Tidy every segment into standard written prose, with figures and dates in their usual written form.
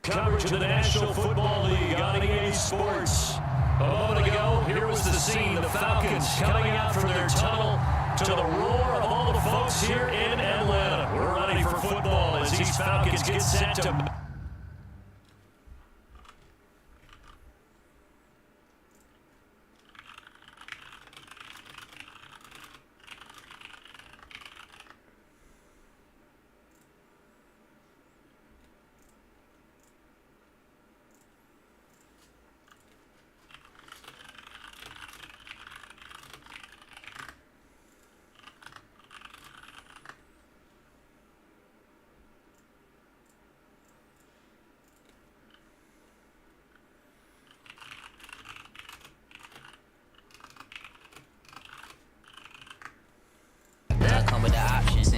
Coverage of the National Football League on EA Sports. A moment ago, here was the scene. The Falcons coming out from their tunnel to the roar of all the folks here in Atlanta. We're ready for football as these Falcons get set to... Come with the options.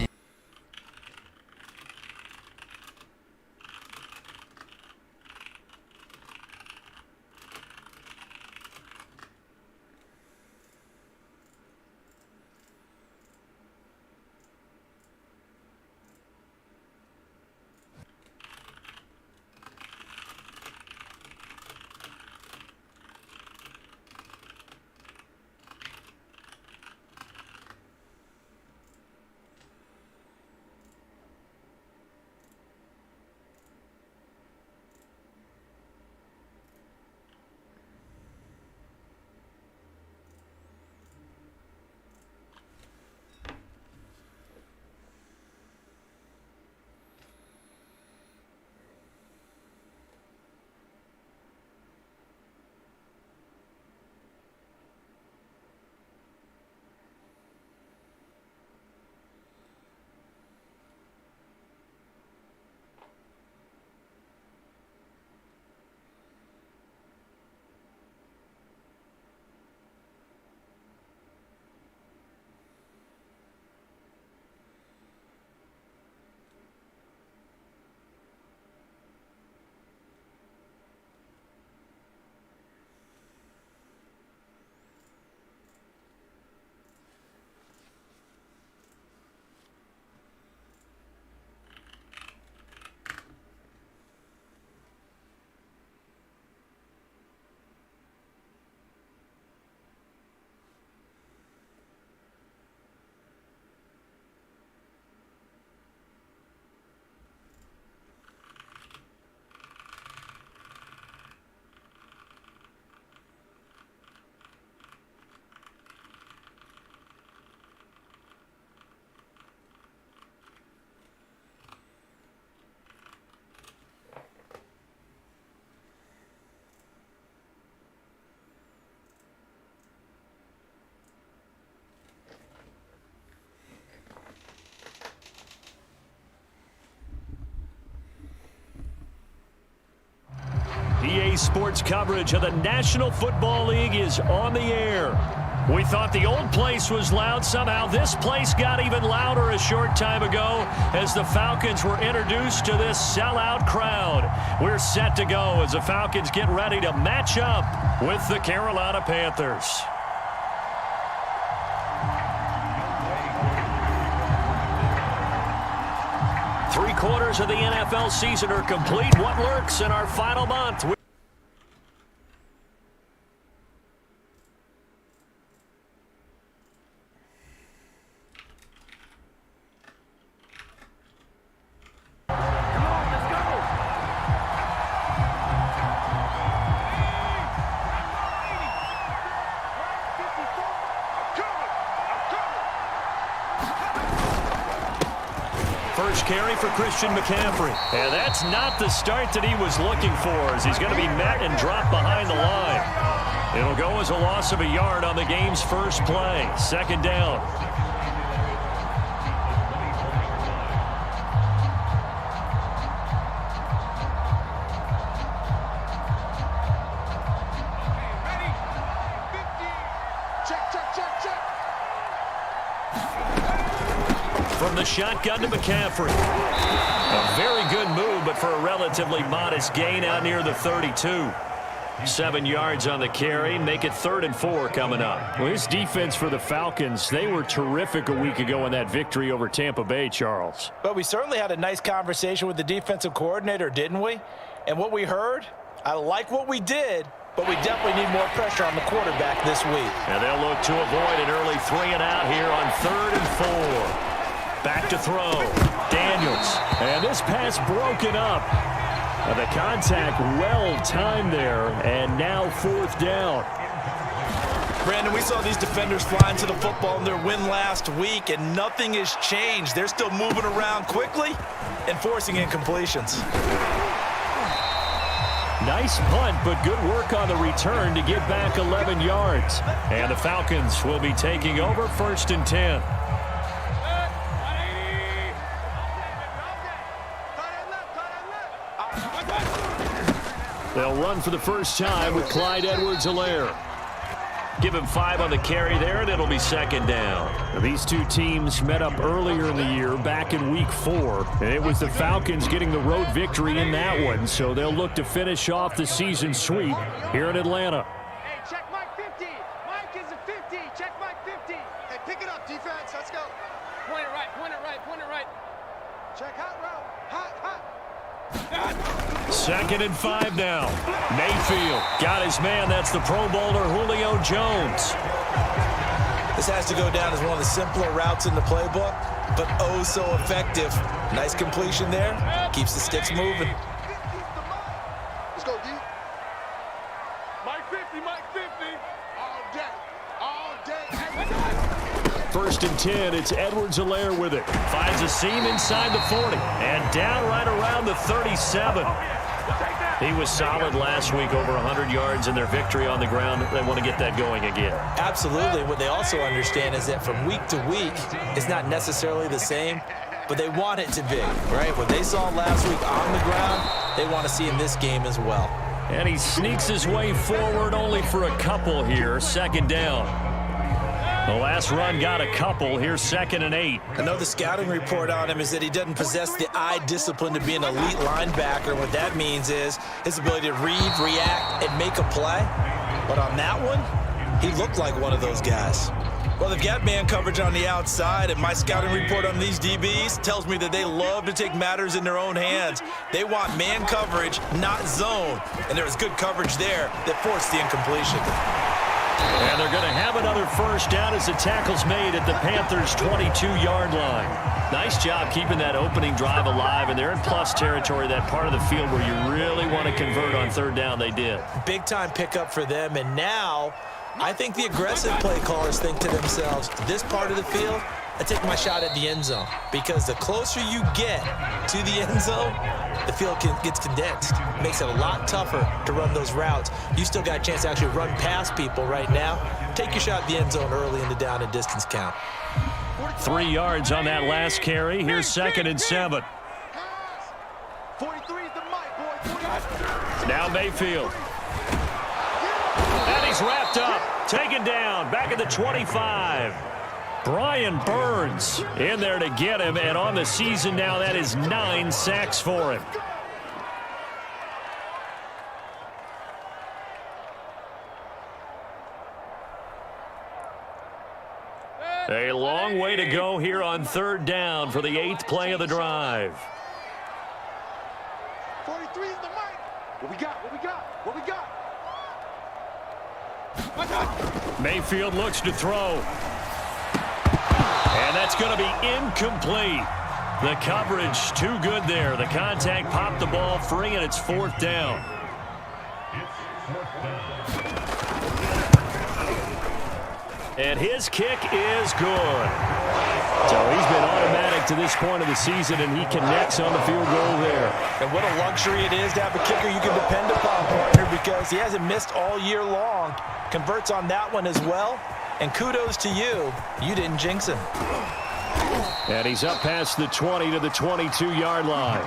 EA Sports coverage of the National Football League is on the air. We thought the old place was loud. Somehow this place got even louder a short time ago as the Falcons were introduced to this sellout crowd. We're set to go as the Falcons get ready to match up with the Carolina Panthers. Three-quarters of the NFL season are complete. What lurks in our final month? First carry for Christian McCaffrey. And that's not the start that he was looking for, as he's going to be met and dropped behind the line. It'll go as a loss of a yard on the game's first play. Second down. From the shotgun to McCaffrey. A very good move, but for a relatively modest gain out near the 32. 7 yards on the carry. Make it 3rd and 4 coming up. Well, this defense for the Falcons, they were terrific a week ago in that victory over Tampa Bay, Charles. But we certainly had a nice conversation with the defensive coordinator, didn't we? And what we heard, I like what we did, but we definitely need more pressure on the quarterback this week. And they'll look to avoid an early 3-and-out here on 3rd and 4. Back to throw. Daniels. And this pass broken up. The contact well-timed there, and now 4th down. Brandon, we saw these defenders flying to the football in their win last week, and nothing has changed. They're still moving around quickly and forcing incompletions. Nice punt, but good work on the return to get back 11 yards. And the Falcons will be taking over 1st and 10. They'll run for the first time with Clyde Edwards-Helaire. Give him 5 on the carry there, and it'll be 2nd down. Now, these two teams met up earlier in the year, back in Week 4. And it was the Falcons getting the road victory in that one, so they'll look to finish off the season sweep here in Atlanta. Hey, check Mike 50. Mike is a 50. Check Mike 50. Hey, pick it up, defense. Let's go. Point it right, point it right, point it right. Check hot route. Hot, hot. 2nd and 5 now. Mayfield got his man. That's the Pro Bowler Julio Jones. This has to go down as one of the simpler routes in the playbook, but oh so effective. Nice completion there. Keeps the sticks moving. Let's go, D. Mike 50, Mike 50. All day. All day. 1st and 10. It's Edwards-Helaire with it. Finds a seam inside the 40. And down right around the 37. He was solid last week, over 100 yards in their victory on the ground. They want to get that going again. Absolutely. What they also understand is that from week to week, it's not necessarily the same, but they want it to be, right? What they saw last week on the ground, they want to see in this game as well. And he sneaks his way forward only for a couple here. 2nd down. The last run got a couple. Here's 2nd and 8. I know the scouting report on him is that he doesn't possess the eye discipline to be an elite linebacker. What that means is his ability to read, react, and make a play. But on that one, he looked like one of those guys. Well, they've got man coverage on the outside, and my scouting report on these DBs tells me that they love to take matters in their own hands. They want man coverage, not zone. And there was good coverage there that forced the incompletion. And they're going to have another 1st down as the tackle's made at the Panthers' 22-yard line. Nice job keeping that opening drive alive, and they're in plus territory, that part of the field where you really want to convert on 3rd down. They did. Big-time pickup for them, and now I think the aggressive play callers think to themselves, this part of the field, I take my shot at the end zone, because the closer you get to the end zone, the field gets condensed. It makes it a lot tougher to run those routes. You still got a chance to actually run past people right now. Take your shot at the end zone early in the down and distance count. 3 yards on that last carry. Here's 2nd and 7. 43 is the mic, boy. Now Mayfield. And he's wrapped up. Taken down. Back at the 25. Brian Burns in there to get him, and on the season now, that is 9 sacks for him. A long way to go here on 3rd down for the 8th play of the drive. 43 is the mic. What we got? What we got? What we got? Mayfield looks to throw. And that's going to be incomplete. The coverage too good there. The contact popped the ball free, and it's 4th down. And his kick is good. So he's been automatic to this point of the season, and he connects on the field goal there. And what a luxury it is to have a kicker you can depend upon, partner, because he hasn't missed all year long. Converts on that one as well. And kudos to you. You didn't jinx him. And he's up past the 20 to the 22-yard line.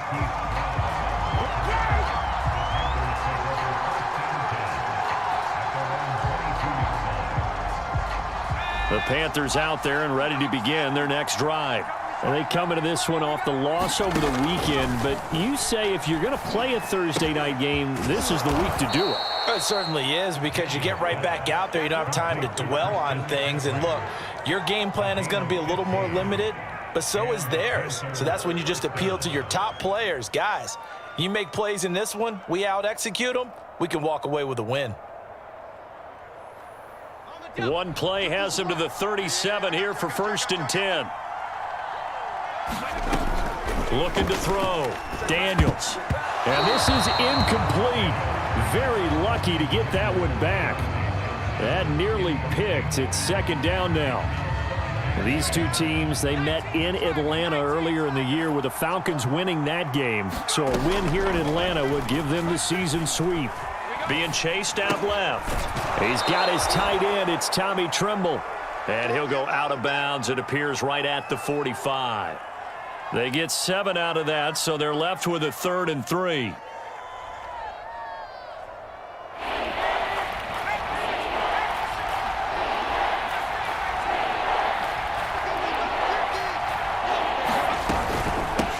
The Panthers out there and ready to begin their next drive. And they come into this one off the loss over the weekend. But you say if you're going to play a Thursday night game, this is the week to do it. It certainly is, because you get right back out there. You don't have time to dwell on things. And look, your game plan is going to be a little more limited, but so is theirs. So that's when you just appeal to your top players. Guys, You make plays in this one, we out-execute them, we can walk away with a win. One play has him to the 37 here for 1st and 10. Looking to throw. Daniels. And this is incomplete. Very lucky to get that one back. That nearly picked. It's 2nd down now. These two teams, they met in Atlanta earlier in the year with the Falcons winning that game. So a win here in Atlanta would give them the season sweep. Being chased out left. He's got his tight end. It's Tommy Tremble. And he'll go out of bounds. It appears right at the 45. They get 7 out of that, so they're left with a 3rd and 3.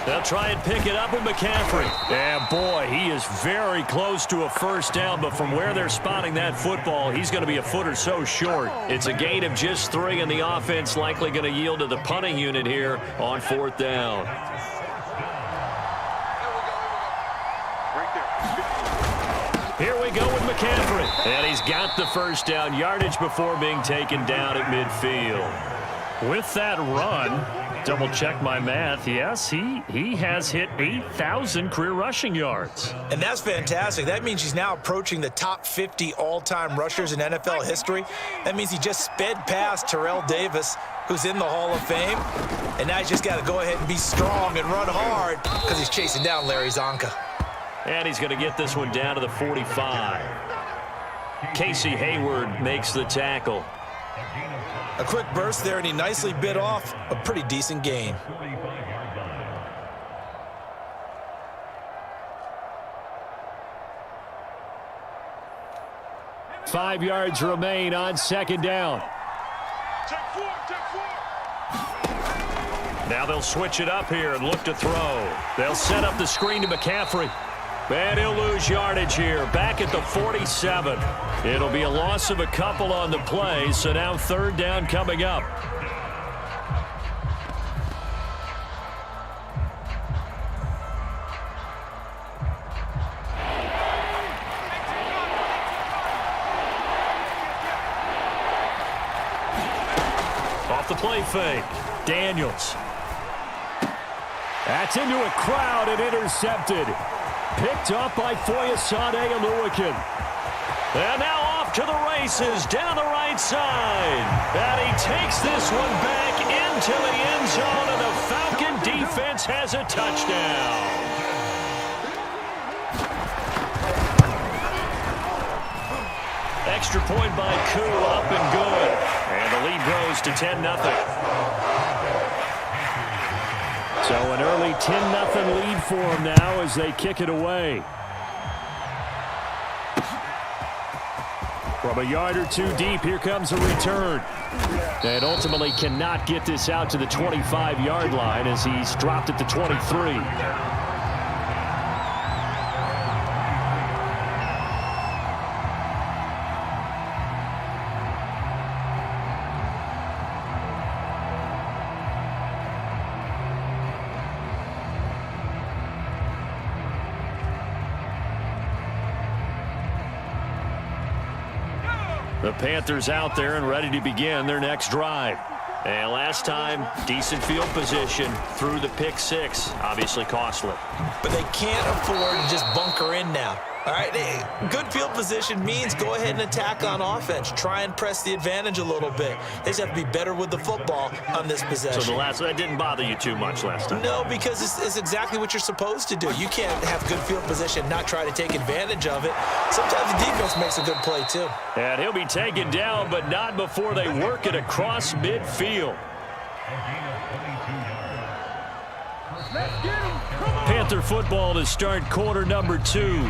They'll try and pick it up with McCaffrey. And boy, he is very close to a 1st down, but from where they're spotting that football, he's going to be a foot or so short. It's a gain of just 3, and the offense likely going to yield to the punting unit here on 4th down. Here we go with McCaffrey. And he's got the 1st down, yardage before being taken down at midfield. With that run, double check my math. Yes, he has hit 8,000 career rushing yards. And that's fantastic. That means he's now approaching the top 50 all-time rushers in NFL history. That means he just sped past Terrell Davis, who's in the Hall of Fame. And now he's just got to go ahead and be strong and run hard because he's chasing down Larry Zonka. And he's going to get this one down to the 45. Casey Hayward makes the tackle. A quick burst there, and he nicely bit off a pretty decent gain. Five yards remain on 2nd down. Now they'll switch it up here and look to throw. They'll set up the screen to McCaffrey. And he'll lose yardage here, back at the 47. It'll be a loss of a couple on the play, so now 3rd down coming up. Off the play fake, Daniels. That's into a crowd and intercepted. Picked up by Foyesade Oluwakin. And now off to the races down the right side. And he takes this one back into the end zone, and the Falcon defense has a touchdown. Extra point by Koo, up and good. And the lead grows to 10-0. So an early 10-0 lead for them now as they kick it away. From a yard or two deep, here comes a return. And ultimately cannot get this out to the 25-yard line as he's dropped at the 23. The Panthers out there and ready to begin their next drive. And last time, decent field position through the pick 6. Obviously costly. But they can't afford to just bunker in now. All right, good field position means go ahead and attack on offense. Try and press the advantage a little bit. They just have to be better with the football on this possession. So that didn't bother you too much last time? No, because it's exactly what you're supposed to do. You can't have good field position, not try to take advantage of it. Sometimes the defense makes a good play too. And he'll be taken down, but not before they work it across midfield. Panther football to start quarter number 2.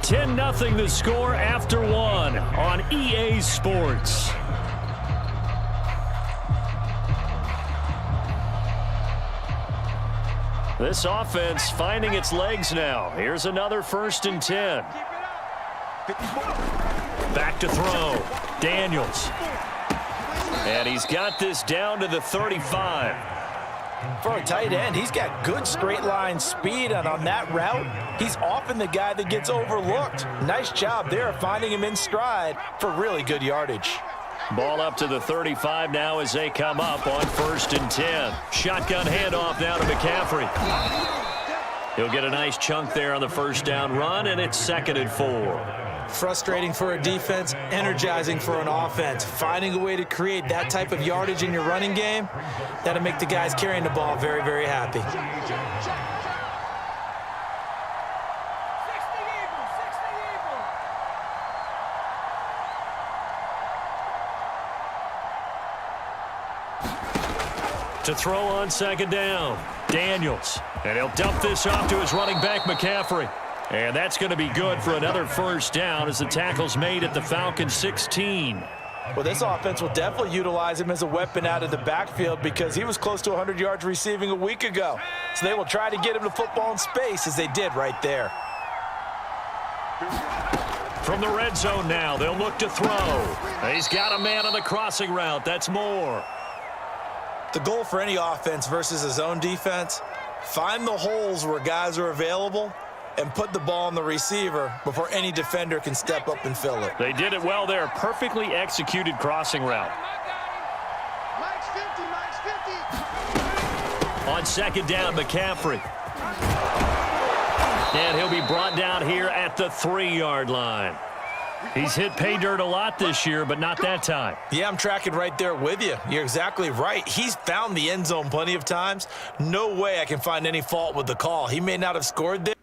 10-0 the score after 1 on EA Sports. This offense finding its legs now. Here's another 1st and 10. Back to throw. Daniels. And he's got this down to the 35. For a tight end, he's got good straight line speed, and on that route, he's often the guy that gets overlooked. Nice job there finding him in stride for really good yardage. Ball up to the 35 now as they come up on 1st and 10. Shotgun handoff now to McCaffrey. He'll get a nice chunk there on the first down run, and it's 2nd and 4. Frustrating for a defense, energizing for an offense. Finding a way to create that type of yardage in your running game, that'll make the guys carrying the ball very, very happy. To throw on 2nd down, Daniels. And he'll dump this off to his running back, McCaffrey. And that's going to be good for another first down as the tackle's made at the Falcons 16. Well, this offense will definitely utilize him as a weapon out of the backfield because he was close to 100 yards receiving a week ago. So they will try to get him the football in space as they did right there. From the red zone now, they'll look to throw. He's got a man on the crossing route. That's Moore. The goal for any offense versus a zone defense, find the holes where guys are available and put the ball on the receiver before any defender can step up and fill it. They did it well there. Perfectly executed crossing route. Mike's 50, Mike's 50. On 2nd down, McCaffrey. And he'll be brought down here at the 3-yard line. He's hit pay dirt a lot this year, but not that time. Yeah, I'm tracking right there with you. You're exactly right. He's found the end zone plenty of times. No way I can find any fault with the call. He may not have scored there.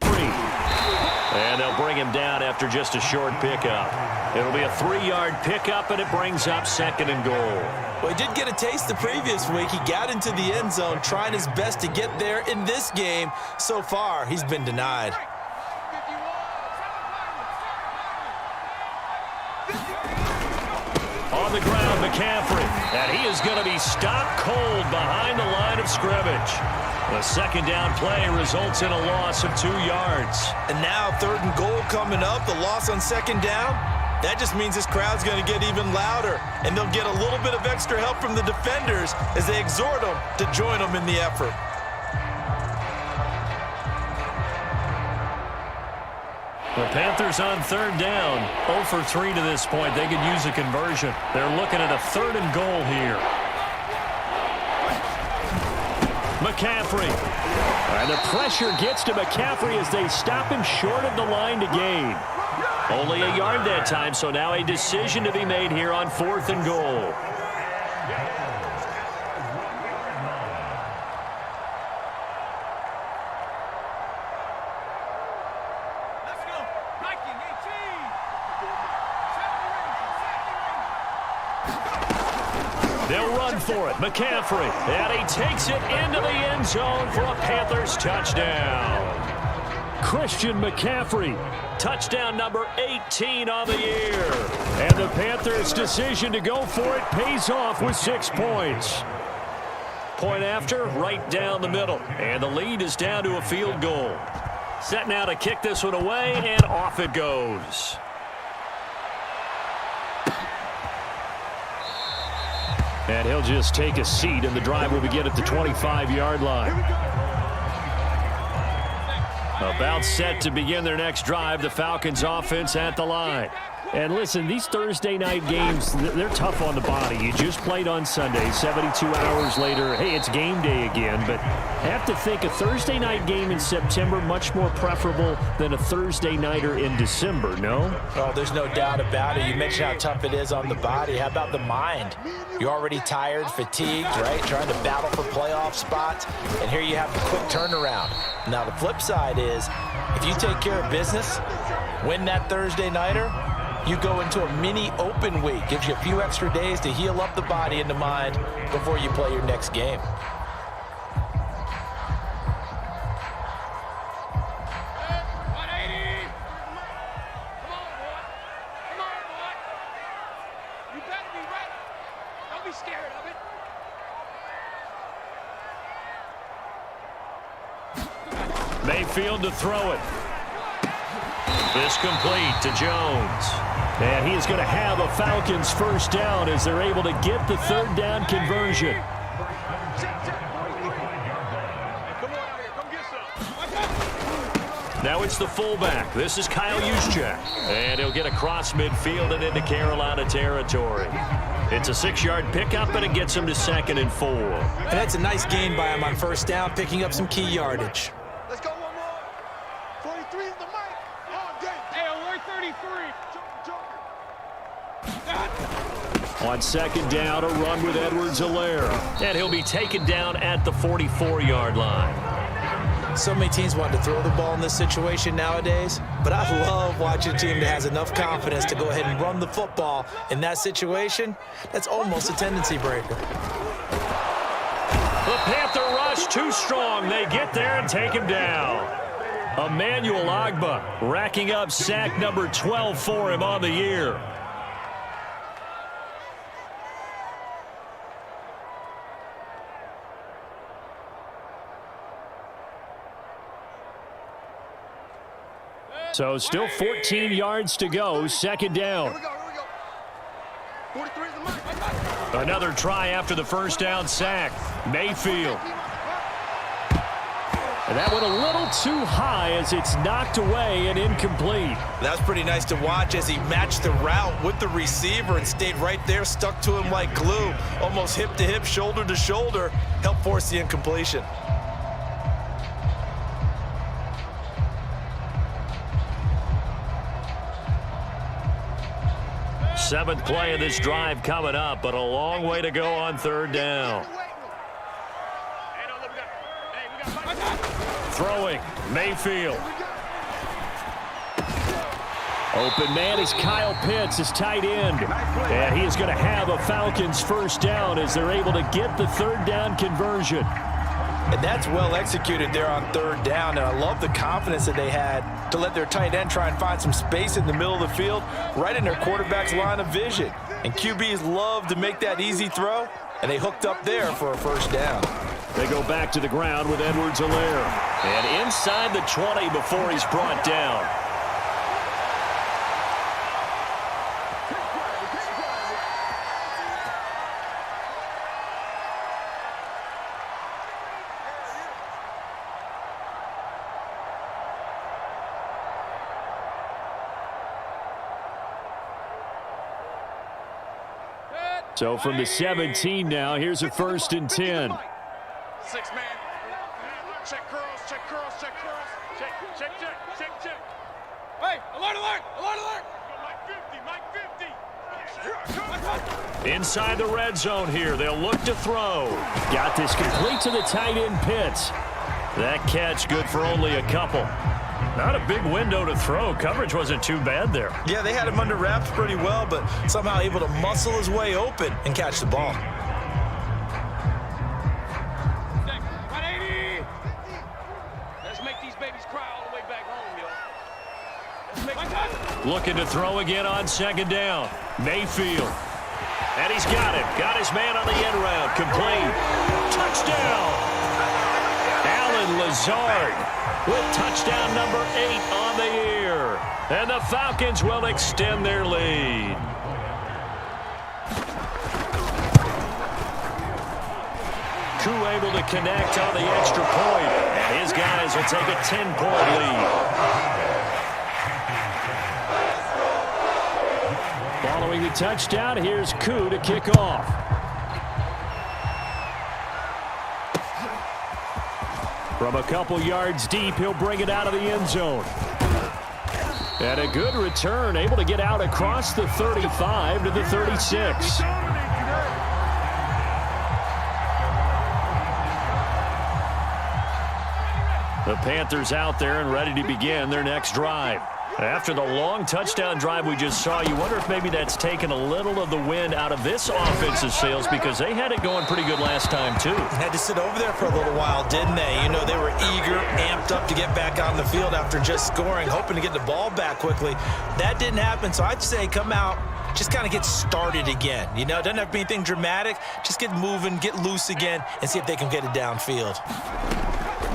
And they'll bring him down after just a short pickup. It'll be a 3-yard pickup, and it brings up 2nd and goal. Well, he did get a taste the previous week. He got into the end zone, trying his best to get there in this game. So far, he's been denied. On the ground, McCaffrey. And he is going to be stopped cold behind the line of scrimmage. The 2nd down play results in a loss of 2 yards. And now 3rd and goal coming up. The loss on 2nd down. That just means this crowd's going to get even louder. And they'll get a little bit of extra help from the defenders as they exhort them to join them in the effort. The Panthers on 3rd down. 0 for 3 to this point. They could use a conversion. They're looking at a 3rd and goal here. McCaffrey. And the pressure gets to McCaffrey as they stop him short of the line to gain. Only a yard that time, so now a decision to be made here on 4th and goal. They'll run for it. McCaffrey. And he takes it into the end zone for a Panthers touchdown. Christian McCaffrey. Touchdown number 18 on the year. And the Panthers' decision to go for it pays off with 6 points. Point after, right down the middle. And the lead is down to a field goal. Set now to kick this one away, and off it goes. And he'll just take a seat, and the drive will begin at the 25-yard line. About set to begin their next drive, the Falcons offense at the line. And listen, these Thursday night games, they're tough on the body. You just played on Sunday, 72 hours later, hey, it's game day again. But I have to think a Thursday night game in September much more preferable than a Thursday nighter in December, no? Oh, there's no doubt about it. You mentioned how tough it is on the body. How about the mind? You're already tired, fatigued, right? Trying to battle for playoff spots. And here you have the quick turnaround. Now, the flip side is, if you take care of business, win that Thursday nighter, you go into a mini open week. Gives you a few extra days to heal up the body and the mind before you play your next game. Mayfield to throw it. This complete to Jones. And he is going to have a Falcons first down as they're able to get the third down conversion. Now it's the fullback. This is Kyle Juszczyk. And he'll get across midfield and into Carolina territory. It's a 6-yard pickup, and it gets him to 2nd and 4. And that's a nice gain by him on first down, picking up some key yardage. Let's go one more. 43 is the mic. All day. Hey, alert 33. On 2nd down, a run with Edwards-Helaire. And he'll be taken down at the 44-yard line. So many teams want to throw the ball in this situation nowadays, but I love watching a team that has enough confidence to go ahead and run the football in that situation. That's almost a tendency breaker. The Panther rush too strong. They get there and take him down. Emmanuel Ogbah racking up sack number 12 for him on the year. So still 14 yards to go, 2nd down. Here we go. 43 is the mic. Another try after the first down sack. Mayfield. And that went a little too high as it's knocked away and incomplete. That's pretty nice to watch as he matched the route with the receiver and stayed right there, stuck to him like glue, almost hip to hip, shoulder to shoulder, helped force the incompletion. Seventh play of this drive coming up, but a long way to go on 3rd down. Throwing, Mayfield. Open man is Kyle Pitts, his tight end. And he is going to have a Falcons first down as they're able to get the 3rd down conversion. And that's well executed there on 3rd down, and I love the confidence that they had to let their tight end try and find some space in the middle of the field, right in their quarterback's line of vision. And QBs love to make that easy throw, and they hooked up there for a first down. They go back to the ground with Edwards-Helaire. And inside the 20 before he's brought down. So from the 17 now, here's a 1st and 10. 6-man. Check curls, check curls, check curls. Check. Hey, alert. Mike 50. Inside the red zone here, they'll look to throw. Got this complete to the tight end Pitts. That catch good for only a couple. Not a big window to throw. Coverage wasn't too bad there. Yeah, they had him under wraps pretty well, but somehow able to muscle his way open and catch the ball. Let's make these babies cry all the way back home, yo. Looking to throw again on 2nd down. Mayfield. And he's got him. Got his man on the end round. Complete. Touchdown. Allen Lazard with touchdown number 8 on the year. And the Falcons will extend their lead. Koo able to connect on the extra point. And his guys will take a 10-point lead. Following the touchdown, here's Koo to kick off. From a couple yards deep, he'll bring it out of the end zone. And a good return, able to get out across the 35 to the 36. The Panthers out there and ready to begin their next drive. After the long touchdown drive we just saw, you wonder if maybe that's taken a little of the wind out of this offensive sails, because they had it going pretty good last time too. Had to sit over there for a little while, didn't they? You know, they were eager, amped up to get back on the field after just scoring, hoping to get the ball back quickly. That didn't happen, so I'd say come out, just kind of get started again. You know, it doesn't have to be anything dramatic. Just get moving, get loose again, and see if they can get it downfield.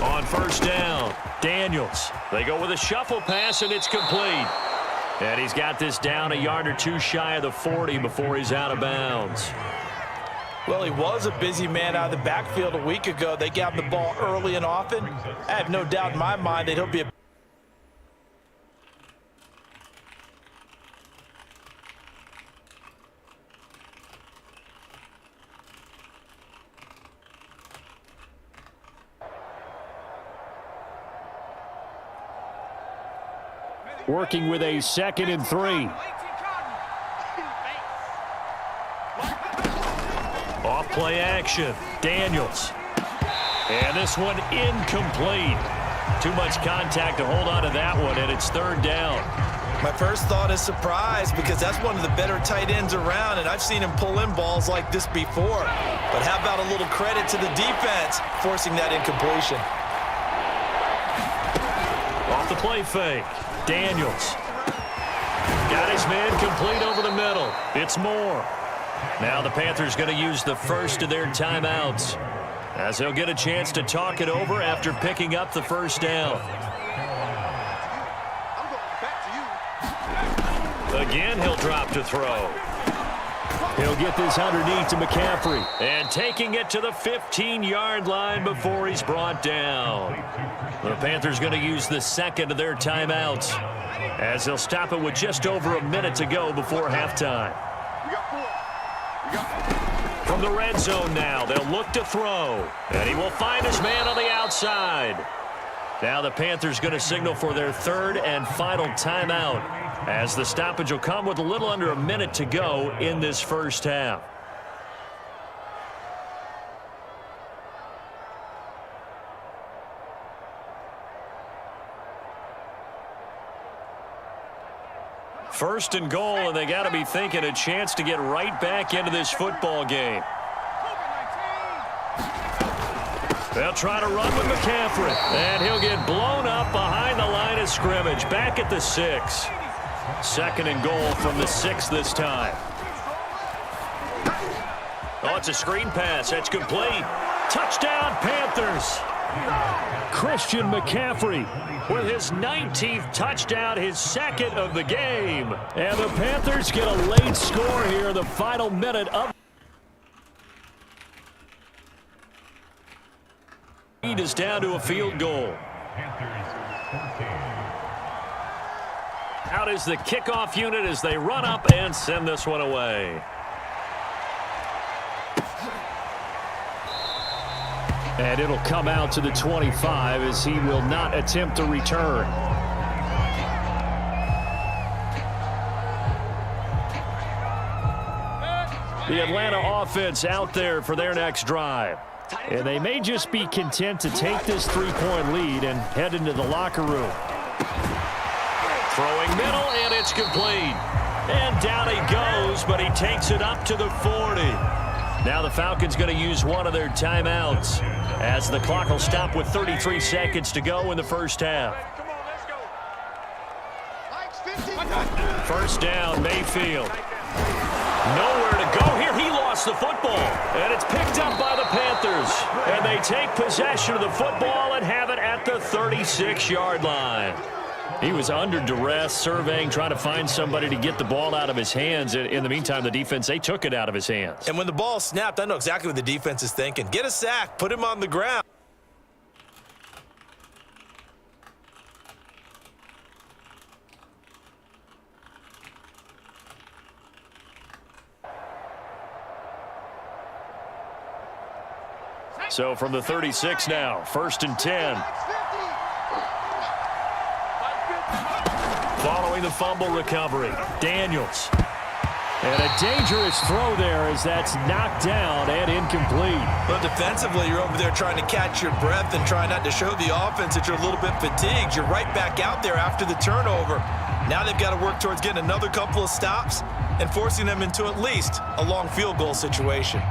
On 1st down, Daniels. They go with a shuffle pass, and it's complete. And he's got this down a yard or two shy of the 40 before he's out of bounds. Well, he was a busy man out of the backfield a week ago. They got him the ball early and often. I have no doubt in my mind that he'll be a Working with a 2nd and 3. Off play action. Daniels. And this one incomplete. Too much contact to hold on to that one, and it's 3rd down. My first thought is surprise, because that's one of the better tight ends around, and I've seen him pull in balls like this before. But how about a little credit to the defense forcing that incompletion? Off the play fake. Daniels. Got his man complete over the middle. It's Moore. Now the Panthers going to use the first of their timeouts, as they'll get a chance to talk it over after picking up the first down. Again, he'll drop to throw. He'll get this underneath to McCaffrey. And taking it to the 15-yard line before he's brought down. The Panthers going to use the second of their timeouts, as they'll stop it with just over a minute to go before halftime. From the red zone now, they'll look to throw. And he will find his man on the outside. Now the Panthers going to signal for their 3rd and final timeout, as the stoppage will come with a little under a minute to go in this first half. First and goal, and they got to be thinking a chance to get right back into this football game. They'll try to run with McCaffrey, and he'll get blown up behind the line of scrimmage, back at the 6. 2nd and goal from the 6 this time. Oh, it's a screen pass. That's complete. Touchdown, Panthers. Christian McCaffrey with his 19th touchdown, his 2nd of the game. And the Panthers get a late score here in the final minute of. Lead is down to a field goal. Out is the kickoff unit as they run up and send this one away. And it'll come out to the 25 as he will not attempt to return. The Atlanta offense out there for their next drive. And they may just be content to take this 3-point lead and head into the locker room. Throwing middle, and it's complete. And down he goes, but he takes it up to the 40. Now the Falcons going to use one of their timeouts, as the clock will stop with 33 seconds to go in the first half. First down, Mayfield. Nowhere to go here. He lost the football, and it's picked up by the Panthers. And they take possession of the football and have it at the 36-yard line. He was under duress, surveying, trying to find somebody to get the ball out of his hands. In the meantime, the defense, they took it out of his hands. And when the ball snapped, I know exactly what the defense is thinking. Get a sack, put him on the ground. So from the 36 now, 1st and 10. Following the fumble recovery, Daniels. And a dangerous throw there as that's knocked down and incomplete. But defensively, you're over there trying to catch your breath and try not to show the offense that you're a little bit fatigued. You're right back out there after the turnover. Now they've got to work towards getting another couple of stops and forcing them into at least a long field goal situation.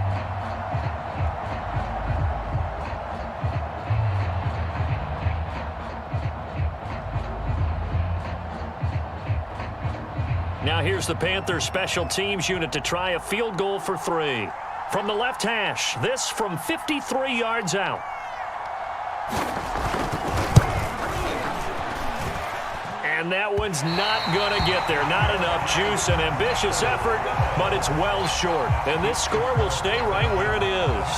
Now here's the Panthers special teams unit to try a field goal for 3. From the left hash, this from 53 yards out. And And that one's not going to get there. Not enough juice. An ambitious effort, but it's well short. And this score will stay right where it is.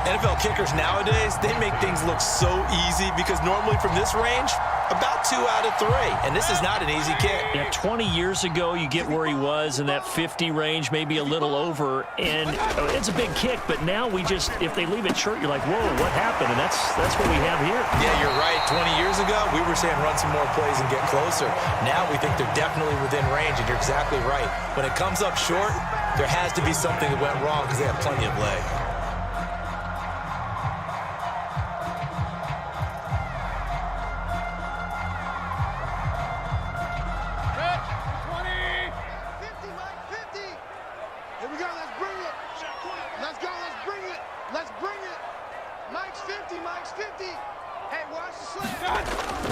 NFL kickers nowadays, they make things look so easy because normally from this range, about 2 out of 3. And this is not an easy kick. Yeah, 20 years ago, you get where he was in that 50 range, maybe a little over. And it's a big kick, but now we just, if they leave it short, you're like, whoa, what happened? And that's what we have here. Yeah, you're right. 20 years ago, we were saying run some more plays and get closer. Now we think they're definitely within range, and you're exactly right. When it comes up short, there has to be something that went wrong because they have plenty of leg.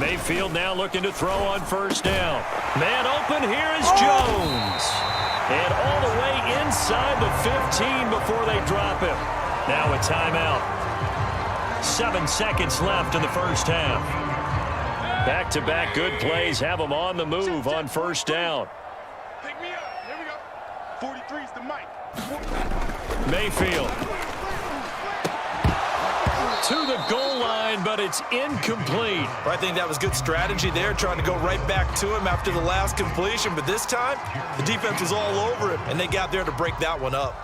Mayfield now looking to throw on first down. Man open, here is Jones. And all the way inside the 15 before they drop him. Now a timeout. 7 seconds left in the first half. Back-to-back good plays have them on the move on first down. Pick me up. Here we go. 43's the mic. Mayfield. To the goal line, but it's incomplete. I think that was good strategy there, trying to go right back to him after the last completion. But this time, the defense was all over him, and they got there to break that one up.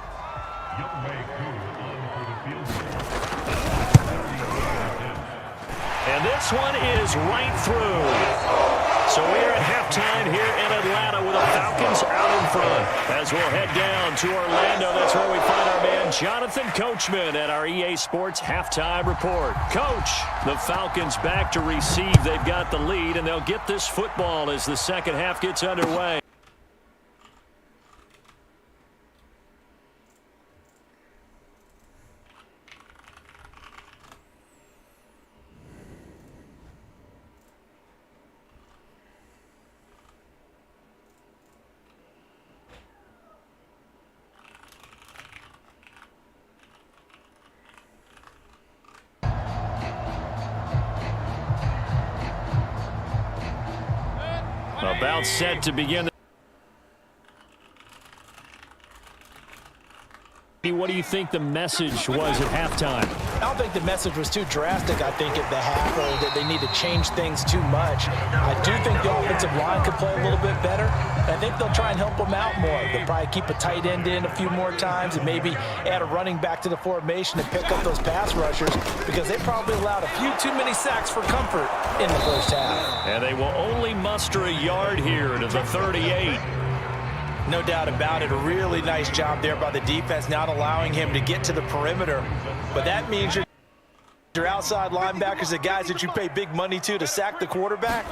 And this one is right through. So we're at halftime here in Atlanta with the Falcons out in front. As we'll head down to Orlando, that's where we find our man Jonathan Coachman at our EA Sports Halftime Report. Coach, the Falcons back to receive. They've got the lead, and they'll get this football as the second half gets underway. About set to begin. What do you think the message was at halftime? I don't think the message was too drastic, I think, at the half, or that they need to change things too much. I do think the offensive line could play a little bit better. I think they'll try and help them out more. They'll probably keep a tight end in a few more times and maybe add a running back to the formation and pick up those pass rushers because they probably allowed a few too many sacks for comfort in the first half. And they will only muster a yard here to the 38. No doubt about it. A really nice job there by the defense, not allowing him to get to the perimeter. But that means your outside linebackers, the guys that you pay big money to sack the quarterback,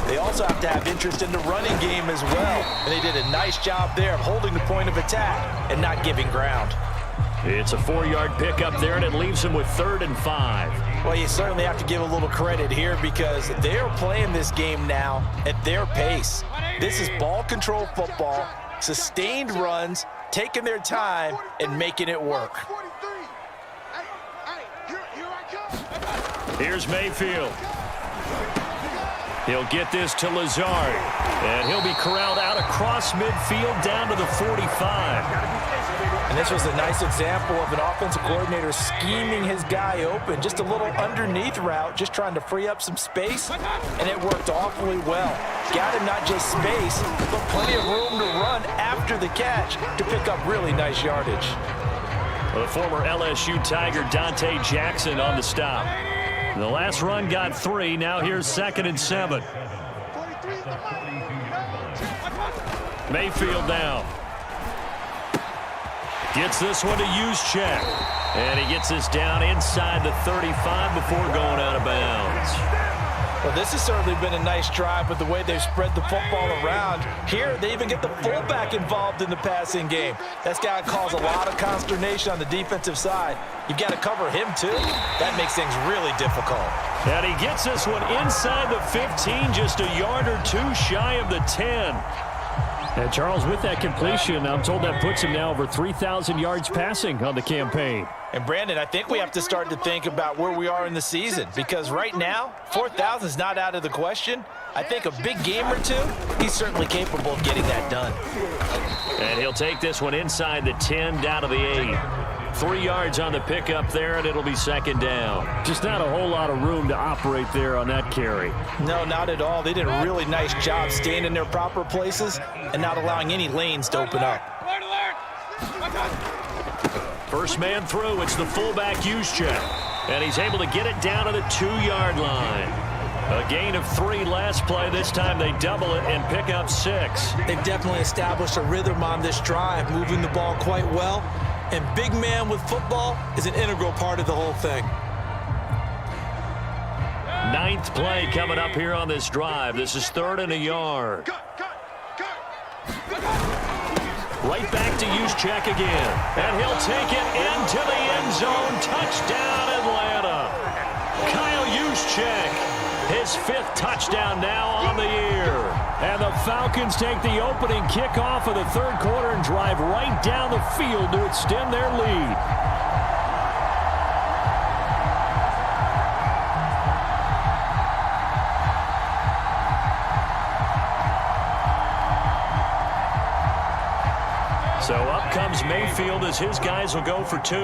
they also have to have interest in the running game as well. And they did a nice job there of holding the point of attack and not giving ground. It's a 4-yard pickup there, and it leaves them with 3rd and 5. Well, you certainly have to give a little credit here because they're playing this game now at their pace. This is ball control football. Sustained runs, taking their time, and making it work. Here's Mayfield. He'll get this to Lazard, and he'll be corralled out across midfield down to the 45. And this was a nice example of an offensive coordinator scheming his guy open. Just a little underneath route, just trying to free up some space, and it worked awfully well. Got him not just space, but plenty of room to run after the catch to pick up really nice yardage. The former LSU Tiger Dante Jackson on the stop. The last run got 3. Now here's 2nd and 7. Mayfield now. Gets this one to Juszczyk. And he gets this down inside the 35 before going out of bounds. Well, this has certainly been a nice drive with the way they've spread the football around. Here, they even get the fullback involved in the passing game. That's got to cause a lot of consternation on the defensive side. You've got to cover him, too. That makes things really difficult. And he gets this one inside the 15, just a yard or 2 shy of the 10. And Charles, with that completion, I'm told that puts him now over 3,000 yards passing on the campaign. And Brandon, I think we have to start to think about where we are in the season because right now, 4,000 is not out of the question. I think a big game or two, he's certainly capable of getting that done. And he'll take this one inside the 10 down to the 8. 3 yards on the pickup there, and it'll be second down. Just not a whole lot of room to operate there on that carry. No, not at all. They did a really nice job staying in their proper places and not allowing any lanes to open up. First man through, it's the fullback Juszczyk. And he's able to get it down to the 2-yard line. A gain of 3 last play. This time they double it and pick up 6. They've definitely established a rhythm on this drive, moving the ball quite well. And big man with football is an integral part of the whole thing. 9th play coming up here on this drive. This is 3rd and a yard. Right back to Juszczyk again. And he'll take it into the end zone. Touchdown, Atlanta. Kyle Juszczyk, his 5th touchdown now on the year. And the Falcons take the opening kickoff of the 3rd quarter and drive right down the field to extend their lead. So up comes Mayfield as his guys will go for 2.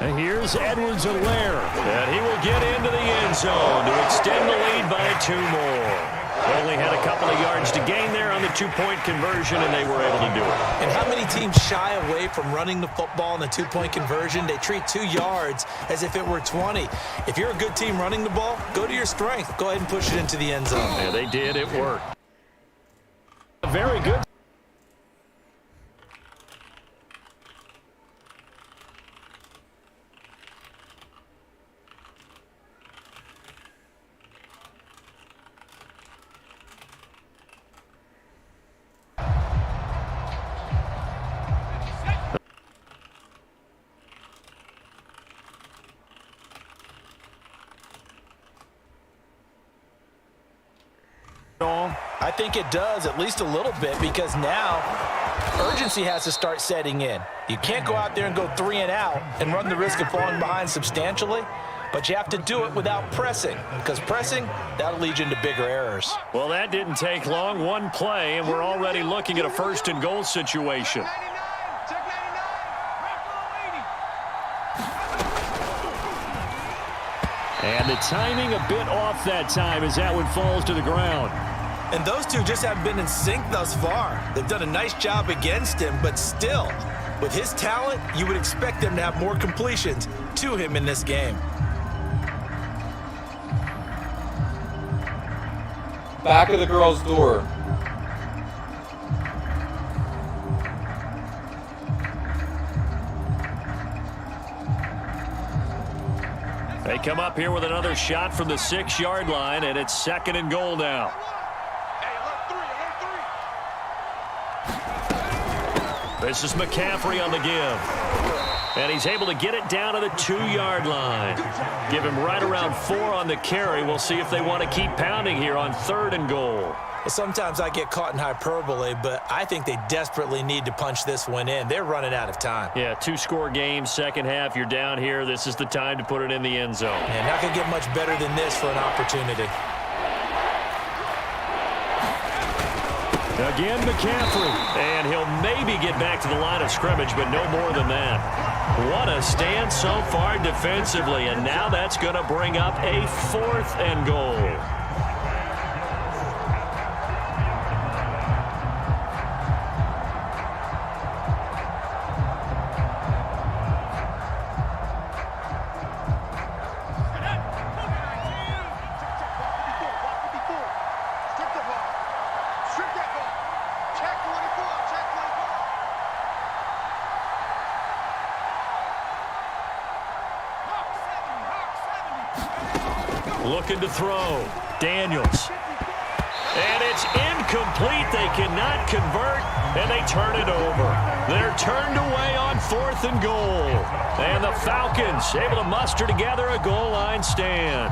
And here's Edwards-Helaire. And he will get into the end zone to extend the lead by 2 more. Only had a couple of yards to gain there on the 2-point conversion, and they were able to do it. And how many teams shy away from running the football in the 2-point conversion? They treat 2 yards as if it were 20. If you're a good team running the ball, go to your strength. Go ahead and push it into the end zone. Yeah, they did. It worked. Very good. I think it does, at least a little bit, because now urgency has to start setting in. You can't go out there and go 3 and out and run the risk of falling behind substantially, but you have to do it without pressing, because pressing, that'll lead you into bigger errors. Well, that didn't take long. 1 play, and we're already looking at a 1st and goal situation. And the timing a bit off that time as that one falls to the ground. And those two just haven't been in sync thus far. They've done a nice job against him, but still, with his talent, you would expect them to have more completions to him in this game. Back of the girl's door. They come up here with another shot from the 6-yard line, and it's 2nd and goal now. This is McCaffrey on the give. And he's able to get it down to the 2-yard line. Give him right around 4 on the carry. We'll see if they want to keep pounding here on 3rd and goal. Well, sometimes I get caught in hyperbole, but I think they desperately need to punch this one in. They're running out of time. Yeah, 2-score game, second half. You're down here. This is the time to put it in the end zone. And not going to get much better than this for an opportunity. Again, McCaffrey. And he'll maybe get back to the line of scrimmage, but no more than that. What a stand so far defensively. And now that's going to bring up a 4th and goal. Looking to throw. Daniels. And it's incomplete. They cannot convert, and they turn it over. They're turned away on 4th and goal. And the Falcons able to muster together a goal line stand.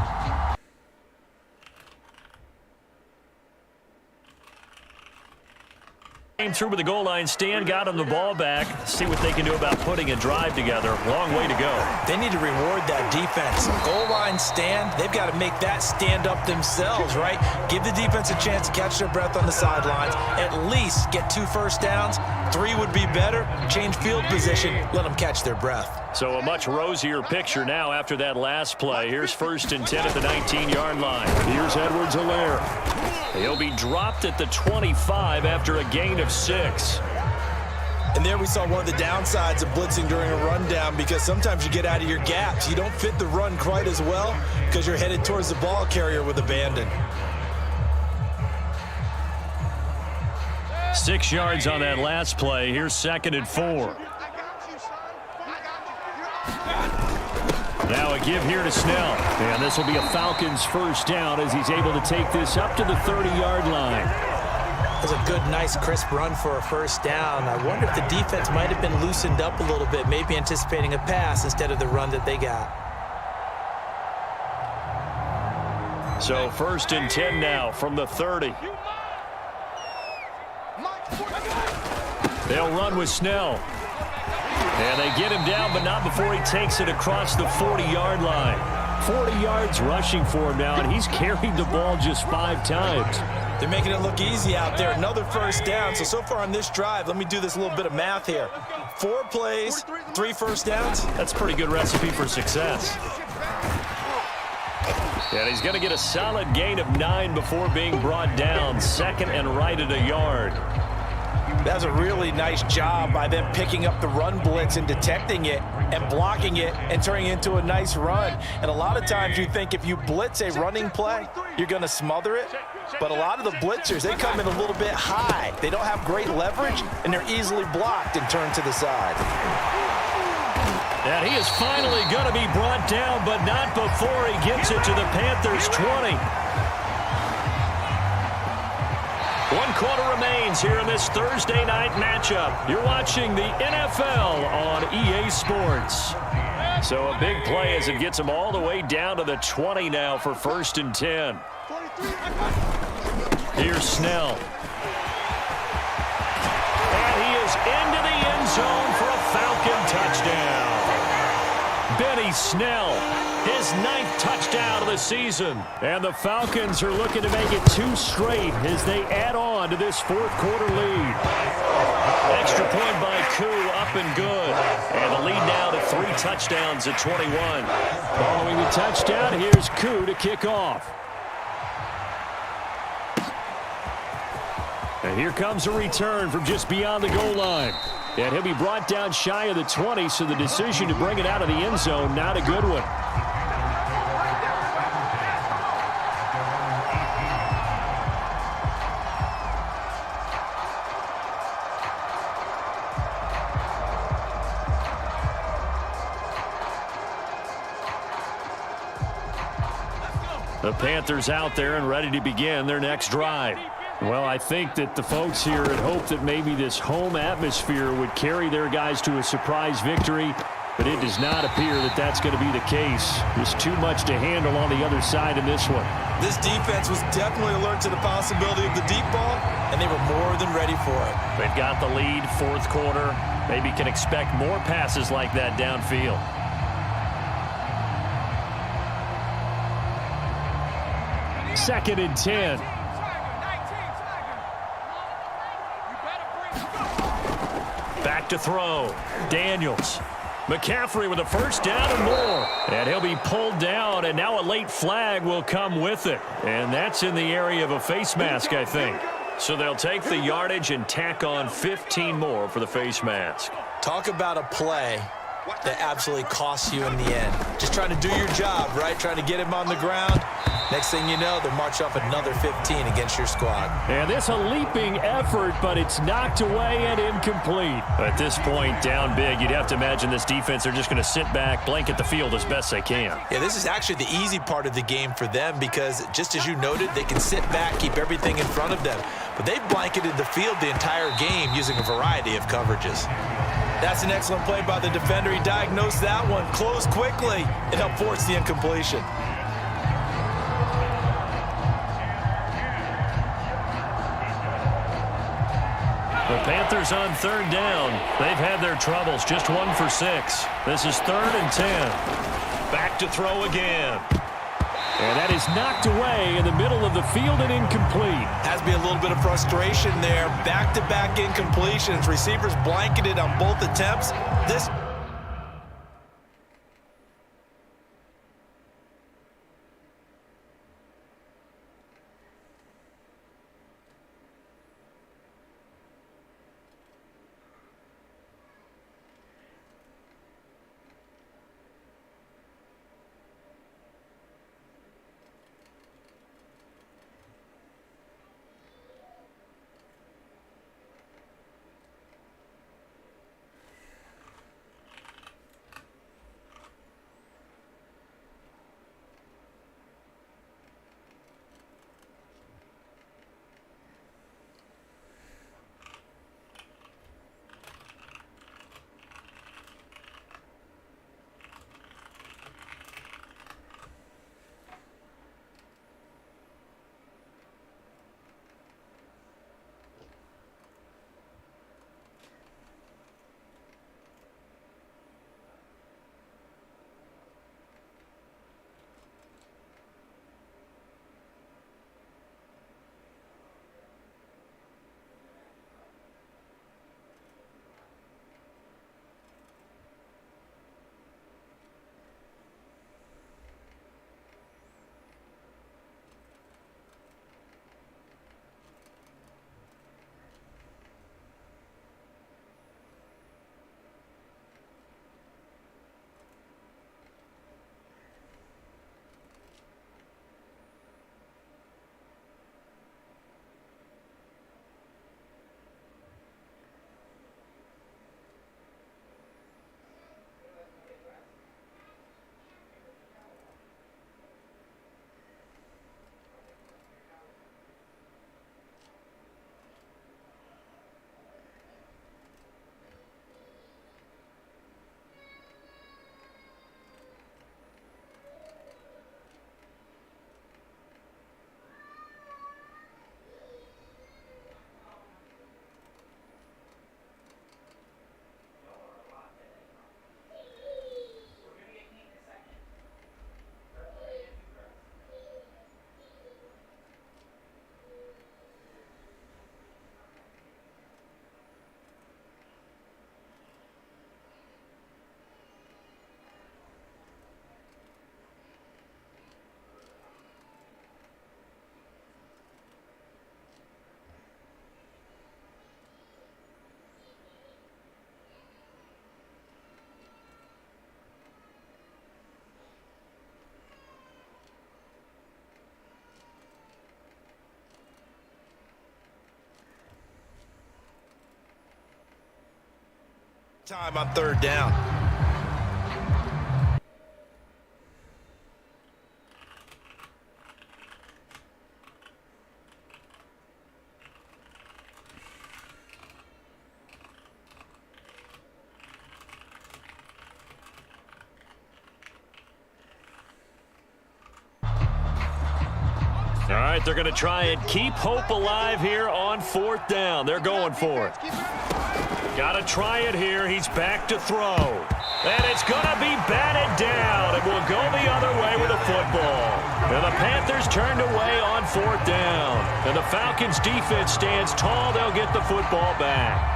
Came through with the goal line stand, got him the ball back. See what they can do about putting a drive together. Long way to go. They need to reward that defense. Goal line stand, they've got to make that stand up themselves, right? Give the defense a chance to catch their breath on the sidelines. At least get 2 first downs. 3 would be better. Change field position. Let them catch their breath. So a much rosier picture now after that last play. Here's 1st and 10 at the 19-yard line. Here's Edwards-Helaire. He'll be dropped at the 25 after a gain of 6. And there we saw one of the downsides of blitzing during a rundown, because sometimes you get out of your gaps. You don't fit the run quite as well because you're headed towards the ball carrier with abandon. 6 yards on that last play. Here's 2nd and 4. Now a give here to Snell. And this will be a Falcons first down as he's able to take this up to the 30-yard line. That was a good, nice, crisp run for a first down. I wonder if the defense might have been loosened up a little bit, maybe anticipating a pass instead of the run that they got. So 1st and 10 now from the 30. They'll run with Snell. And they get him down, but not before he takes it across the 40-yard line. 40 yards rushing for him now, and he's carried the ball just 5 times. They're making it look easy out there. Another first down. So far on this drive, let me do this little bit of math here. 4 plays, 3 first downs. That's a pretty good recipe for success. And he's going to get a solid gain of 9 before being brought down. 2nd and right at a yard. That was a really nice job by them picking up the run blitz and detecting it and blocking it and turning it into a nice run. And a lot of times you think if you blitz a running play, you're going to smother it. But a lot of the blitzers, they come in a little bit high. They don't have great leverage, and they're easily blocked and turned to the side. And he is finally going to be brought down, but not before he gets it to the Panthers' 20. 1 quarter remains here in this Thursday night matchup. You're watching the NFL on EA Sports. So a big play as it gets him all the way down to the 20 now for 1st and 10. Here's Snell. And he is into the end zone for a Falcon touchdown. Benny Snell, his 9th touchdown of the season. And the Falcons are looking to make it 2 straight as they add on to this 4th quarter lead. Extra point by Koo, up and good. And the lead now to 3 touchdowns at 21. Following the touchdown, here's Koo to kick off. And here comes a return from just beyond the goal line. And he'll be brought down shy of the 20, so the decision to bring it out of the end zone, not a good one. The Panthers out there and ready to begin their next drive. Well, I think that the folks here had hoped that maybe this home atmosphere would carry their guys to a surprise victory, but it does not appear that that's going to be the case. There's too much to handle on the other side in this one. This defense was definitely alert to the possibility of the deep ball, and they were more than ready for it. They've got the lead, 4th quarter. Maybe can expect more passes like that downfield. Second and 10. Back to throw. Daniels. McCaffrey with a first down and more. And he'll be pulled down, and now a late flag will come with it. And that's in the area of a face mask, I think. So they'll take the yardage and tack on 15 more for the face mask. Talk about a play that absolutely costs you in the end. Just trying to do your job, right? Trying to get him on the ground. Next thing you know, they'll march off another 15 against your squad. And this a leaping effort, but it's knocked away and incomplete. At this point, down big, you'd have to imagine this defense are just going to sit back, blanket the field as best they can. Yeah, this is actually the easy part of the game for them because, just as you noted, they can sit back, keep everything in front of them. But they've blanketed the field the entire game using a variety of coverages. That's an excellent play by the defender. He diagnosed that one, closed quickly, and helped force the incompletion. The Panthers on third down. They've had their troubles, just 1 for 6. This is 3rd and 10. Back to throw again. And that is knocked away in the middle of the field and incomplete. Has to be a little bit of frustration there. Back-to-back incompletions. Receivers blanketed on both attempts. This time on 3rd down. All right, they're going to try and keep hope alive here on 4th down. They're going for it. Got to try it here. He's back to throw. And it's going to be batted down. It will go the other way with the football. And the Panthers turned away on 4th down. And the Falcons' defense stands tall. They'll get the football back.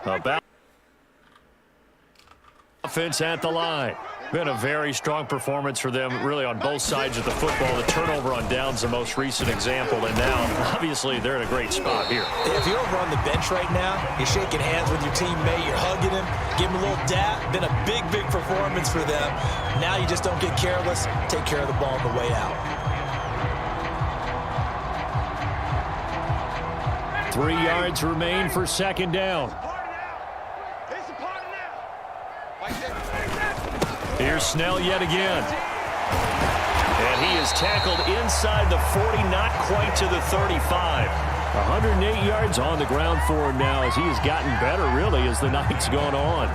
About offense at the line. Been a very strong performance for them, really, on both sides of the football. The turnover on downs, the most recent example, and now, obviously, they're in a great spot here. If you're over on the bench right now, you're shaking hands with your teammate, you're hugging him, give him a little dap. Been a big, big performance for them. Now you just don't get careless. Take care of the ball on the way out. 3 yards remain for 2nd down. Here's Snell yet again. And he is tackled inside the 40, not quite to the 35. 108 yards on the ground for him now as he has gotten better, really, as the night's gone on.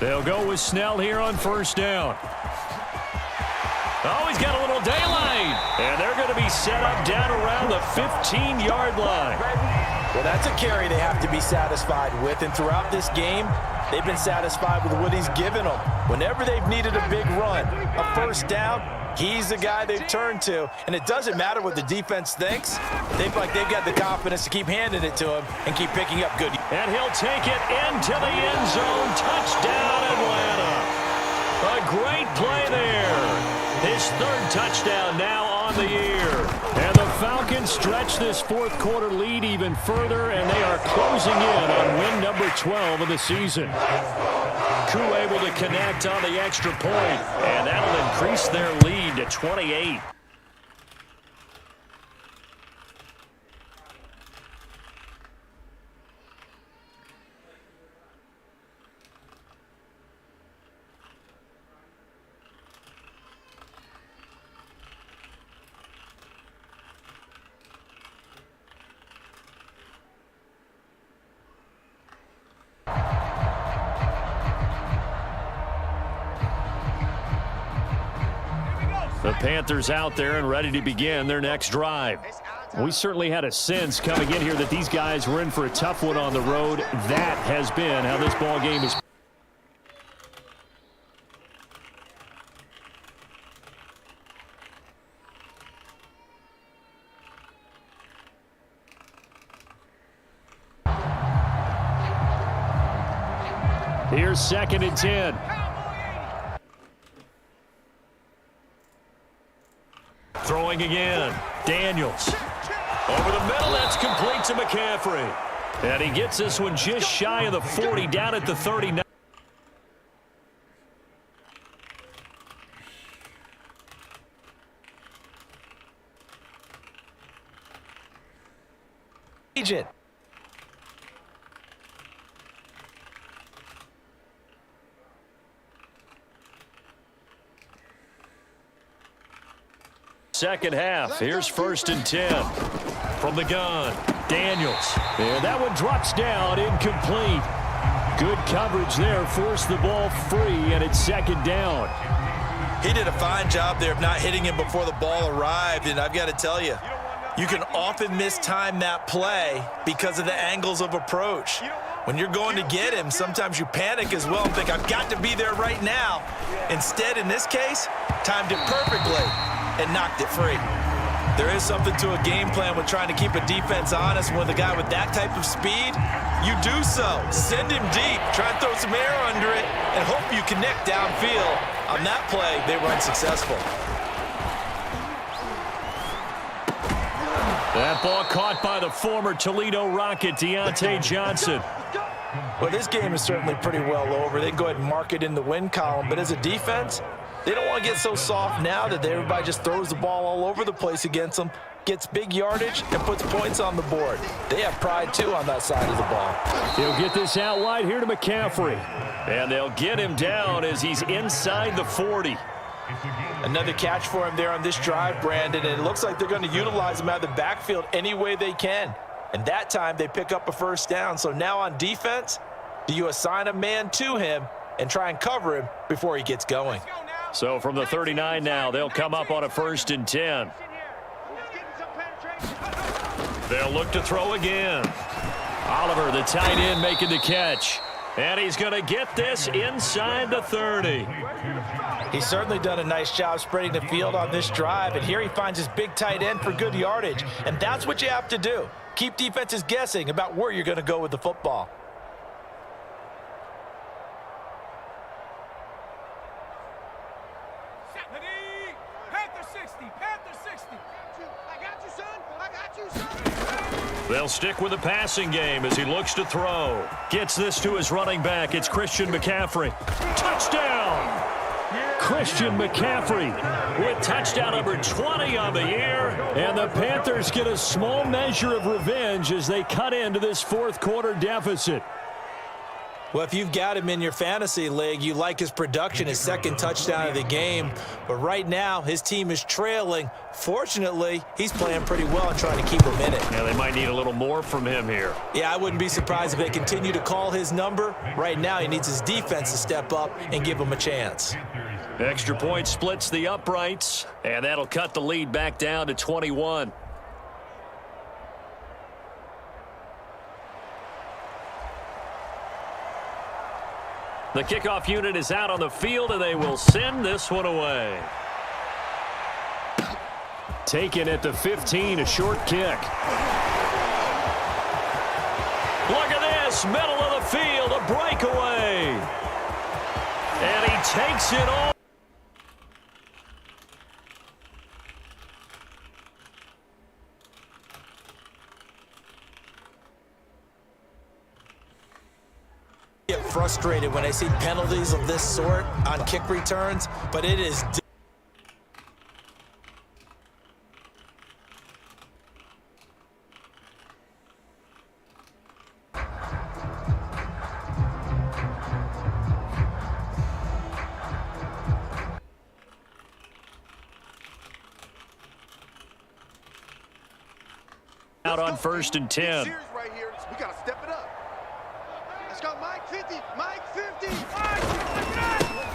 They'll go with Snell here on first down. Oh, he's got a little daylight. And they're going to be set up down around the 15-yard line. Well, that's a carry they have to be satisfied with. And throughout this game, they've been satisfied with what he's given them. Whenever they've needed a big run, a first down, he's the guy they've turned to. And it doesn't matter what the defense thinks. They've got the confidence to keep handing it to him and keep picking up good. And he'll take it into the end zone. Touchdown, Atlanta. A great play there. His third touchdown now on the year. And the Falcons stretch this fourth quarter lead even further, and they are closing in on win number 12 of the season. Koo able to connect on the extra point, and that'll increase their lead to 28. The Panthers out there and ready to begin their next drive. We certainly had a sense coming in here that these guys were in for a tough one on the road. That has been how this ball game is. Here's 2nd and 10. Throwing again. Daniels. Over the middle, that's complete to McCaffrey. And he gets this one just shy of the 40, down at the 39. Agent. Second half. Here's 1st and 10 from the gun. Daniels. And that one drops down, incomplete. Good coverage there. Forced the ball free, and it's 2nd down. He did a fine job there of not hitting him before the ball arrived, and I've got to tell you, you can often mistime that play because of the angles of approach. When you're going to get him, sometimes you panic as well and think, I've got to be there right now. Instead, in this case, timed it perfectly and knocked it free. There is something to a game plan with trying to keep a defense honest. With a guy with that type of speed, you do so. Send him deep. Try and throw some air under it and hope you connect downfield. On that play, they were unsuccessful. That ball caught by the former Toledo Rocket, Deontay Johnson. Well, this game is certainly pretty well over. They can go ahead and mark it in the win column. But as a defense, they don't want to get so soft now that everybody just throws the ball all over the place against them, gets big yardage, and puts points on the board. They have pride, too, on that side of the ball. He'll get this out wide here to McCaffrey. And they'll get him down as he's inside the 40. Another catch for him there on this drive, Brandon, and it looks like they're going to utilize him out of the backfield any way they can. And that time they pick up a first down. So now on defense, do you assign a man to him and try and cover him before he gets going? So from the 39 now, they'll come up on a 1st and 10. They'll look to throw again. Oliver, the tight end, making the catch. And he's going to get this inside the 30. He's certainly done a nice job spreading the field on this drive, and here he finds his big tight end for good yardage. And that's what you have to do. Keep defenses guessing about where you're going to go with the football. They'll stick with the passing game as he looks to throw. Gets this to his running back. It's Christian McCaffrey. Touchdown! Christian McCaffrey with touchdown number 20 on the year. And the Panthers get a small measure of revenge as they cut into this fourth quarter deficit. Well, if you've got him in your fantasy league, you like his production, his second touchdown of the game. But right now, his team is trailing. Fortunately, he's playing pretty well and trying to keep him in it. Yeah, they might need a little more from him here. Yeah, I wouldn't be surprised if they continue to call his number. Right now, he needs his defense to step up and give him a chance. Extra point splits the uprights, and that'll cut the lead back down to 21. The kickoff unit is out on the field, and they will send this one away. Taken at the 15, a short kick. Look at this, middle of the field, a breakaway. And he takes it all. Get frustrated when I see penalties of this sort on kick returns, but it is out on 1st and 10. Right here. We got to step it up. Let's go, Mike 50. Mike 50.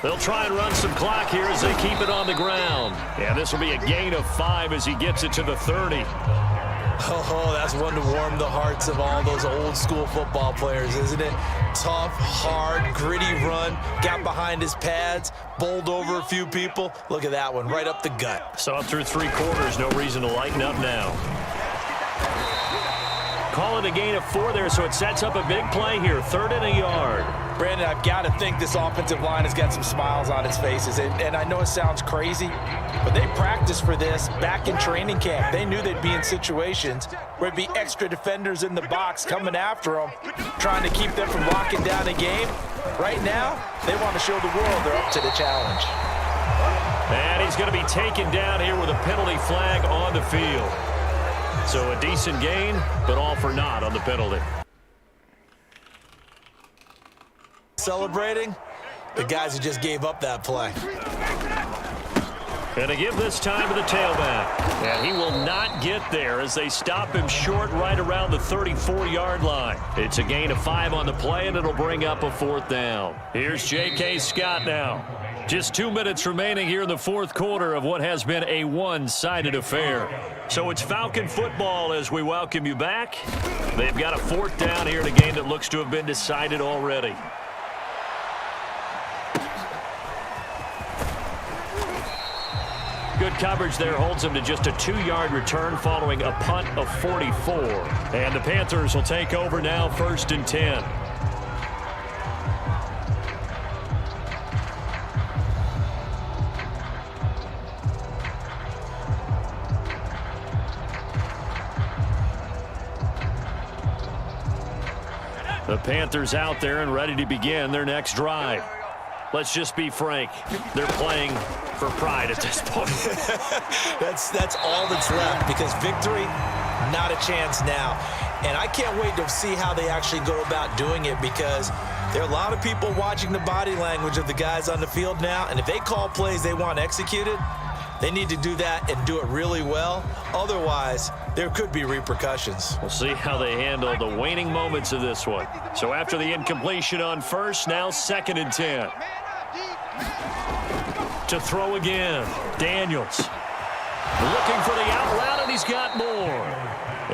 They'll try and run some clock here as they keep it on the ground. And this will be a gain of 5 as he gets it to the 30. Oh, that's one to warm the hearts of all those old school football players, isn't it? Tough, hard, gritty run, got behind his pads, bowled over a few people. Look at that one, right up the gut. Saw it through 3 quarters, no reason to lighten up now. Call it a gain of 4 there, so it sets up a big play here, 3rd and a yard. Brandon, I've got to think this offensive line has got some smiles on its faces. And I know it sounds crazy, but they practiced for this back in training camp. They knew they'd be in situations where it'd be extra defenders in the box coming after them, trying to keep them from locking down a game. Right now, they want to show the world they're up to the challenge. And he's going to be taken down here with a penalty flag on the field. So a decent gain, but all for naught on the penalty. Celebrating the guys who just gave up that play. And to give this time to the tailback. And he will not get there as they stop him short right around the 34-yard line. It's a gain of 5 on the play, and it'll bring up a 4th down. Here's J.K. Scott now. Just 2 minutes remaining here in the 4th quarter of what has been a one-sided affair. So it's Falcon football as we welcome you back. They've got a 4th down here in a game that looks to have been decided already. Good coverage there holds him to just a 2-yard return following a punt of 44. And the Panthers will take over now, 1st and 10. The Panthers out there and ready to begin their next drive. Let's just be frank. They're playing for pride at this point. That's all that's left, because victory, not a chance now. And I can't wait to see how they actually go about doing it, because there are a lot of people watching the body language of the guys on the field now, and if they call plays they want executed, they need to do that and do it really well. Otherwise, there could be repercussions. We'll see how they handle the waning moments of this one. So after the incompletion on 1st, now 2nd and 10. To throw again, Daniels. Looking for the out route, and he's got more.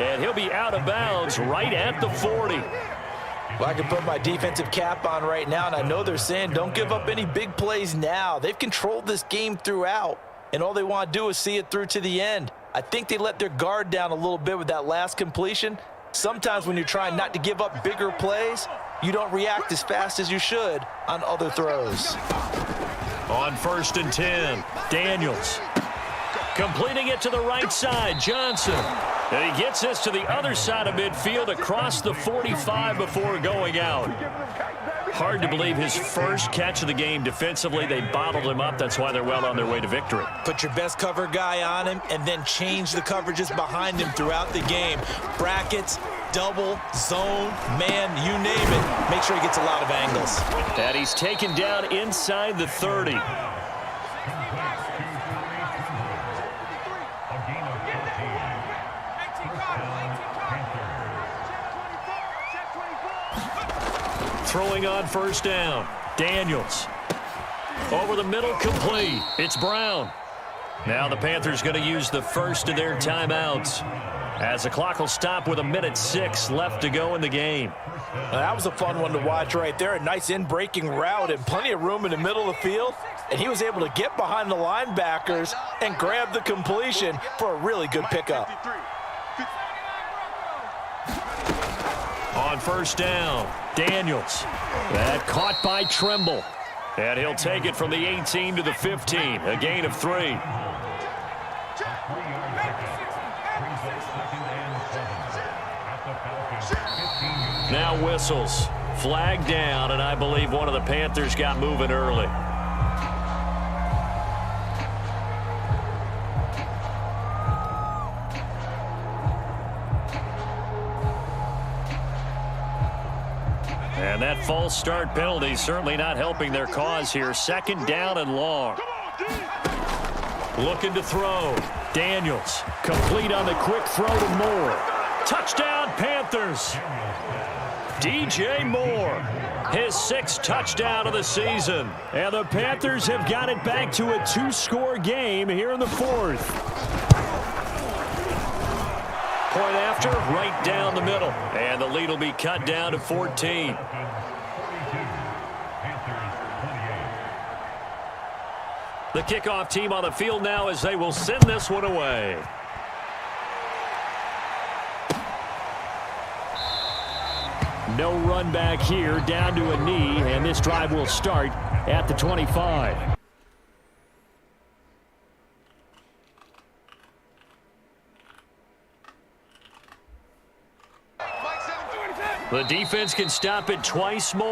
And he'll be out of bounds right at the 40. Well, I can put my defensive cap on right now, and I know they're saying don't give up any big plays now. They've controlled this game throughout, and all they want to do is see it through to the end. I think they let their guard down a little bit with that last completion. Sometimes when you're trying not to give up bigger plays, you don't react as fast as you should on other throws. On 1st and 10, Daniels. Completing it to the right side, Johnson. And he gets this to the other side of midfield across the 45 before going out. Hard to believe his first catch of the game defensively. They bottled him up. That's why they're well on their way to victory. Put your best cover guy on him and then change the coverages behind him throughout the game. Brackets, double, zone, man, you name it. Make sure he gets a lot of angles. And he's taken down inside the 30. Throwing on first down. Daniels. Over the middle, complete. It's Brown. Now the Panthers going to use the first of their timeouts, as the clock will stop with 1:06 left to go in the game. Now, that was a fun one to watch right there. A nice in-breaking route and plenty of room in the middle of the field. And he was able to get behind the linebackers and grab the completion for a really good pickup. On first down, Daniels. That caught by Tremble. And he'll take it from the 18 to the 15. A gain of 3. Now whistles. Flag down, and I believe one of the Panthers got moving early. And that false start penalty certainly not helping their cause here. Second down and long. Looking to throw. Daniels. Complete on the quick throw to Moore. Touchdown, Panthers. DJ Moore. His 6th touchdown of the season. And the Panthers have got it back to a 2-score game here in the 4th. Point after, right down the middle. And the lead will be cut down to 14. The kickoff team on the field now as they will send this one away. No run back here, down to a knee, and this drive will start at the 25. The defense can stop it twice more.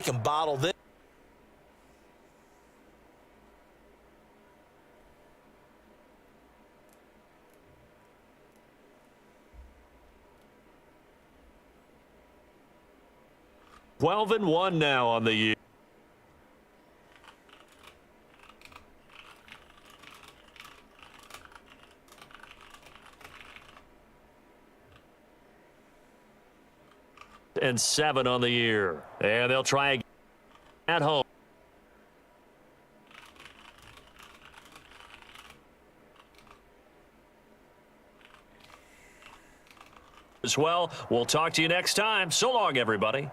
Can bottle this. Twelve and 1 now on the year. And 7 on the year. And they'll try again at home. As well, we'll talk to you next time. So long, everybody.